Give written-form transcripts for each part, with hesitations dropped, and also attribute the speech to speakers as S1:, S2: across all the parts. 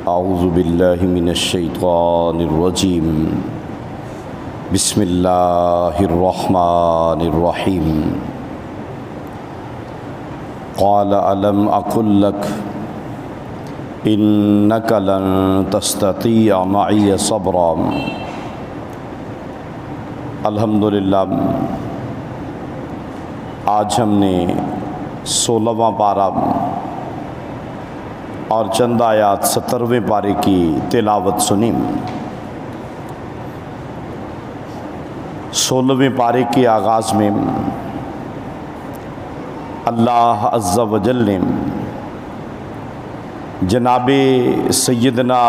S1: اعوذ باللہ من الشیطان الرجیم بسم اللہ الرحمن الرحیم قال الم اقل لک انک لن تستطیع معی صبرا۔ الحمدللہ آج ہم نے 16واں پارہ اور چند آیات 17ویں پارے کی تلاوت سنی۔ 16ویں پارے کے آغاز میں اللہ عز و جل نے جناب سیدنا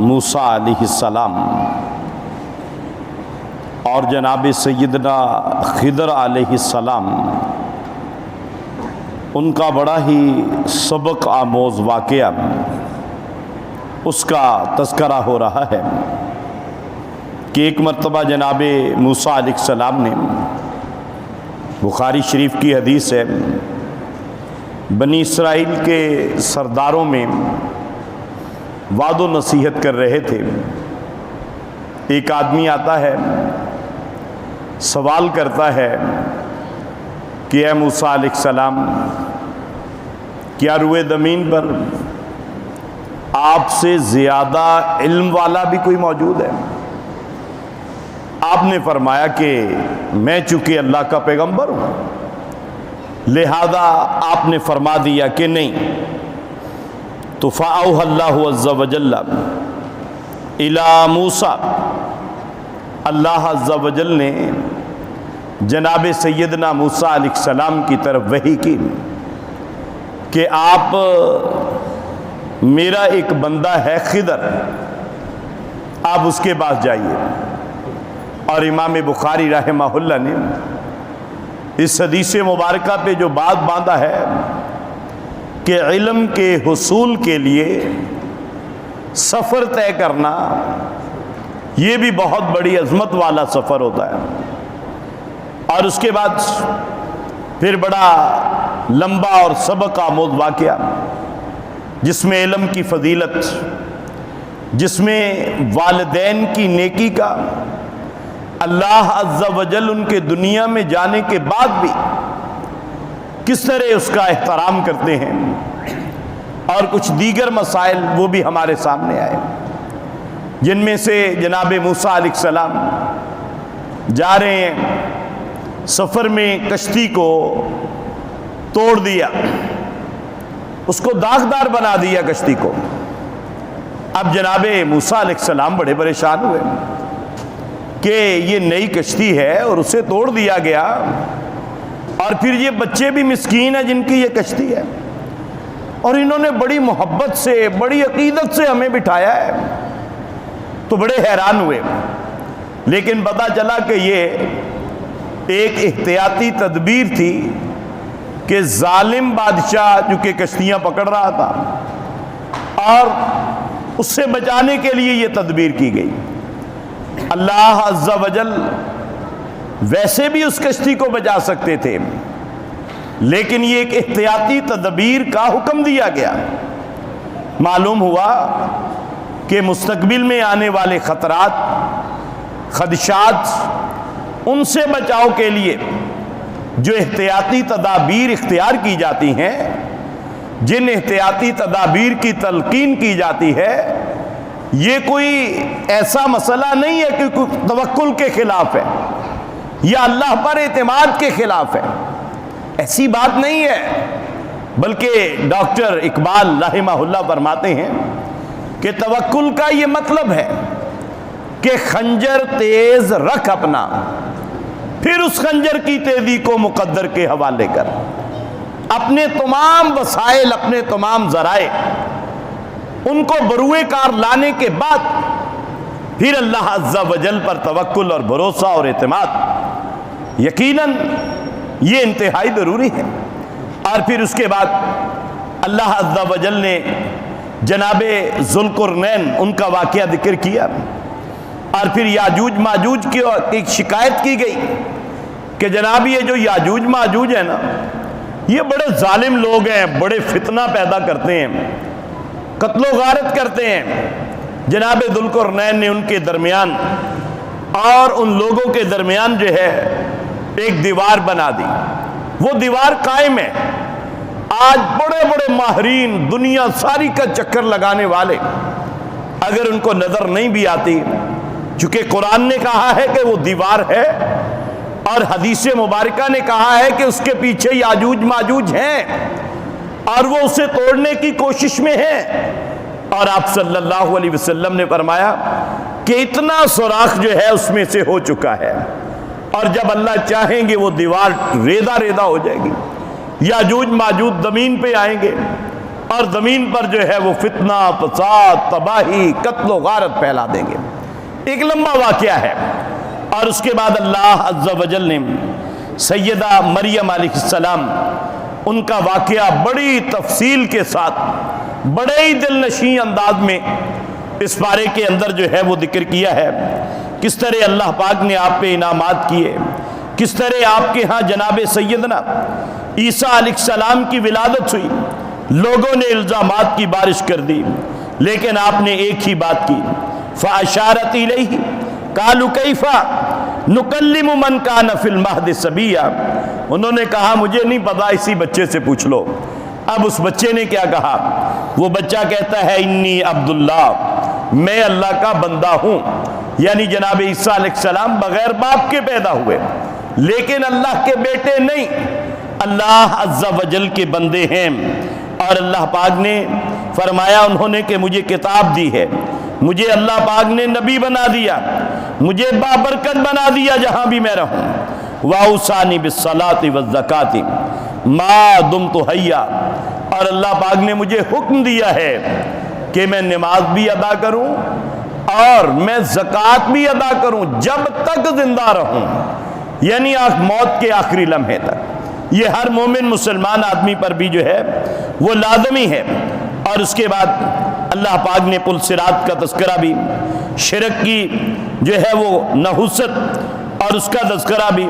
S1: موسیٰ علیہ السلام اور جناب سیدنا خضر علیہ السلام ان کا بڑا ہی سبق آموز واقعہ اس کا تذکرہ ہو رہا ہے کہ ایک مرتبہ جناب موسیٰ علیہ السلام نے، بخاری شریف کی حدیث ہے، بنی اسرائیل کے سرداروں میں وعد و نصیحت کر رہے تھے۔ ایک آدمی آتا ہے، سوال کرتا ہے کہ اے موسیٰ علیہ السلام، کیا روئے زمین پر آپ سے زیادہ علم والا بھی کوئی موجود ہے؟ آپ نے فرمایا کہ میں چونکہ اللہ کا پیغمبر ہوں، لہذا آپ نے فرما دیا کہ نہیں۔ تو فَأَوْحَى اللَّهُ عَزَّ وَجَلَّ إِلَى مُوسَىٰ، اللہ عز و جل نے جناب سیدنا موسیٰ علیہ السلام کی طرف وحی کی کہ آپ، میرا ایک بندہ ہے خضر، آپ اس کے پاس جائیے۔ اور امام بخاری رحمہ اللہ نے اس حدیث مبارکہ پہ جو بات باندھا ہے کہ علم کے حصول کے لیے سفر طے کرنا یہ بھی بہت بڑی عظمت والا سفر ہوتا ہے، اور اس کے بعد پھر بڑا لمبا اور سبق آموز واقعہ جس میں علم کی فضیلت، جس میں والدین کی نیکی کا اللہ عز و جل ان کے دنیا میں جانے کے بعد بھی کس طرح اس کا احترام کرتے ہیں، اور کچھ دیگر مسائل وہ بھی ہمارے سامنے آئے، جن میں سے جناب موسیٰ علیہ السلام جا رہے ہیں، سفر میں کشتی کو توڑ دیا، اس کو داغدار بنا دیا کشتی کو۔ اب جناب موسیٰ علیہ السلام بڑے پریشان ہوئے کہ یہ نئی کشتی ہے اور اسے توڑ دیا گیا، اور پھر یہ بچے بھی مسکین ہیں جن کی یہ کشتی ہے، اور انہوں نے بڑی محبت سے، بڑی عقیدت سے ہمیں بٹھایا ہے، تو بڑے حیران ہوئے۔ لیکن پتہ چلا کہ یہ ایک احتیاطی تدبیر تھی کہ ظالم بادشاہ جو کہ کشتیاں پکڑ رہا تھا، اور اس سے بچانے کے لیے یہ تدبیر کی گئی۔ اللہ عز و جل ویسے بھی اس کشتی کو بچا سکتے تھے، لیکن یہ ایک احتیاطی تدبیر کا حکم دیا گیا۔ معلوم ہوا کہ مستقبل میں آنے والے خطرات، خدشات، ان سے بچاؤ کے لیے جو احتیاطی تدابیر اختیار کی جاتی ہیں، جن احتیاطی تدابیر کی تلقین کی جاتی ہے، یہ کوئی ایسا مسئلہ نہیں ہے کہ توکل کے خلاف ہے یا اللہ پر اعتماد کے خلاف ہے، ایسی بات نہیں ہے، بلکہ ڈاکٹر اقبال رحمہ اللہ فرماتے ہیں کہ توکل کا یہ مطلب ہے کہ خنجر تیز رکھ اپنا، پھر اس خنجر کی تیزی کو مقدر کے حوالے کر، اپنے تمام وسائل، اپنے تمام ذرائع، ان کو بروئے کار لانے کے بعد پھر اللہ عز و جل پر توکل اور بھروسہ اور اعتماد، یقیناً یہ انتہائی ضروری ہے۔ اور پھر اس کے بعد اللہ عز و جل نے جناب ذوالقرنین ان کا واقعہ ذکر کیا، اور پھر یاجوج ماجوج کی ایک شکایت کی گئی کہ جناب یہ جو یاجوج ماجوج ہے نا، یہ بڑے ظالم لوگ ہیں، بڑے فتنہ پیدا کرتے ہیں، قتل و غارت کرتے ہیں۔ جناب ذوالقرنین نے ان کے درمیان اور ان لوگوں کے درمیان جو ہے ایک دیوار بنا دی۔ وہ دیوار قائم ہے۔ آج بڑے بڑے ماہرین دنیا ساری کا چکر لگانے والے اگر ان کو نظر نہیں بھی آتی، چونکہ قرآن نے کہا ہے کہ وہ دیوار ہے اور حدیث مبارکہ نے کہا ہے کہ اس کے پیچھے یاجوج ماجوج ہیں اور وہ اسے توڑنے کی کوشش میں ہیں، اور آپ صلی اللہ علیہ وسلم نے فرمایا کہ اتنا سوراخ جو ہے اس میں سے ہو چکا ہے، اور جب اللہ چاہیں گے وہ دیوار ریزہ ریزہ ہو جائے گی، یاجوج ماجوج زمین پہ آئیں گے اور زمین پر جو ہے وہ فتنہ، فساد، تباہی، قتل و غارت پھیلا دیں گے۔ ایک لمبا واقعہ ہے، اور اس کے بعد اللہ عز و جل نے سیدہ مریم علیہ السلام ان کا واقعہ بڑی تفصیل کے ساتھ بڑے ہی دل نشیں انداز میں اس پارے کے اندر جو ہے وہ ذکر کیا ہے، کس طرح اللہ پاک نے آپ پہ انعامات کیے، کس طرح آپ کے ہاں جناب سیدنا عیسیٰ علیہ السلام کی ولادت ہوئی، لوگوں نے الزامات کی بارش کر دی، لیکن آپ نے ایک ہی بات کی، فَأَشَارَتْ إِلَيْهِ قَالُوا كَيْفَ نُكَلِّمُ مَنْ كَانَ فِي الْمَهْدِ صَبِيًّا۔ انہوں نے کہا مجھے نہیں پتا، اسی بچے سے پوچھ لو۔ اب اس بچے نے کیا کہا؟ وہ بچہ کہتا ہے انی عبداللہ، میں اللہ کا بندہ ہوں، یعنی جناب عیسیٰ علیہ السلام بغیر باپ کے پیدا ہوئے، لیکن اللہ کے بیٹے نہیں، اللہ عز و جل کے بندے ہیں۔ اور اللہ پاک نے فرمایا انہوں نے کہ مجھے کتاب دی ہے، مجھے اللہ پاک نے نبی بنا دیا، مجھے بابرکت بنا دیا جہاں بھی میں رہوں، وَأَوْصَانِي بِالصَّلَاةِ وَالزَّكَاةِ مَا دُمْتُ حَيًّا، اور اللہ پاک نے مجھے حکم دیا ہے کہ میں نماز بھی ادا کروں اور میں زکوٰۃ بھی ادا کروں جب تک زندہ رہوں، یعنی موت کے آخری لمحے تک۔ یہ ہر مومن مسلمان آدمی پر بھی جو ہے وہ لازمی ہے۔ اور اس کے بعد اللہ پاک نے پل صراط کا تذکرہ بھی، شرک کی جو ہے وہ نحوست اور اس کا تذکرہ بھی،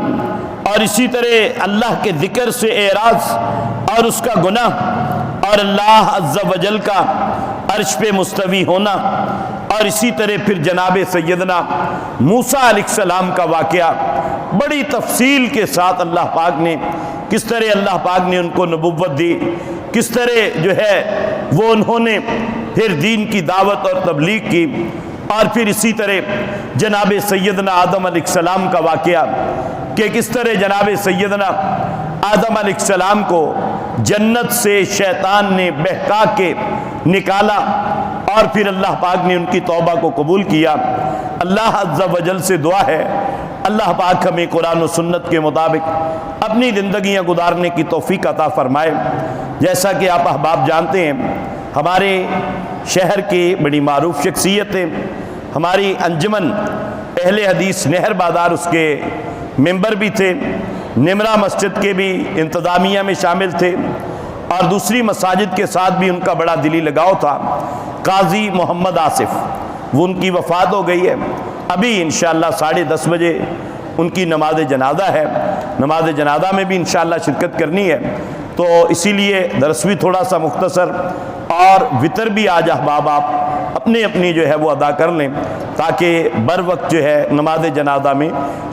S1: اور اسی طرح اللہ کے ذکر سے اعراض اور اس کا گناہ، اور اللہ عز و جل کا عرش پہ مستوی ہونا، اور اسی طرح پھر جناب سیدنا موسیٰ علیہ السلام کا واقعہ بڑی تفصیل کے ساتھ اللہ پاک نے کس طرح اللہ پاک نے ان کو نبوت دی، کس طرح جو ہے وہ انہوں نے پھر دین کی دعوت اور تبلیغ کی، اور پھر اسی طرح جناب سیدنا آدم علیہ السلام کا واقعہ کہ کس طرح جناب سیدنا آدم علیہ السلام کو جنت سے شیطان نے بہکا کے نکالا، اور پھر اللہ پاک نے ان کی توبہ کو قبول کیا۔ اللہ عز و جل سے دعا ہے اللہ پاک ہمیں قرآن و سنت کے مطابق اپنی زندگیاں گزارنے کی توفیق عطا فرمائے۔ جیسا کہ آپ احباب جانتے ہیں، ہمارے شہر کی بڑی معروف شخصیتیں، ہماری انجمن اہل حدیث نہر بازار اس کے ممبر بھی تھے، نمرہ مسجد کے بھی انتظامیہ میں شامل تھے، اور دوسری مساجد کے ساتھ بھی ان کا بڑا دلی لگاؤ تھا، قاضی محمد آصف، وہ ان کی وفات ہو گئی ہے۔ ابھی انشاءاللہ 10:30 بجے ان کی نماز جنازہ ہے، نماز جنازہ میں بھی انشاءاللہ شرکت کرنی ہے، تو اسی لیے درس بھی تھوڑا سا مختصر اور وطر بھی آج احباب آپ اپنی اپنی جو ہے وہ ادا کر لیں، تاکہ بر وقت جو ہے نماز جنازہ میں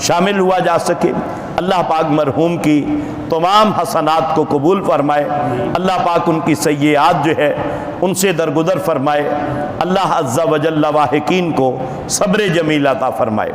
S1: شامل ہوا جا سکے۔ اللہ پاک مرحوم کی تمام حسنات کو قبول فرمائے، اللہ پاک ان کی سیئات جو ہے ان سے درگزر فرمائے، اللہ عز و جل لاحقین کو صبر جمیل عطا فرمائے۔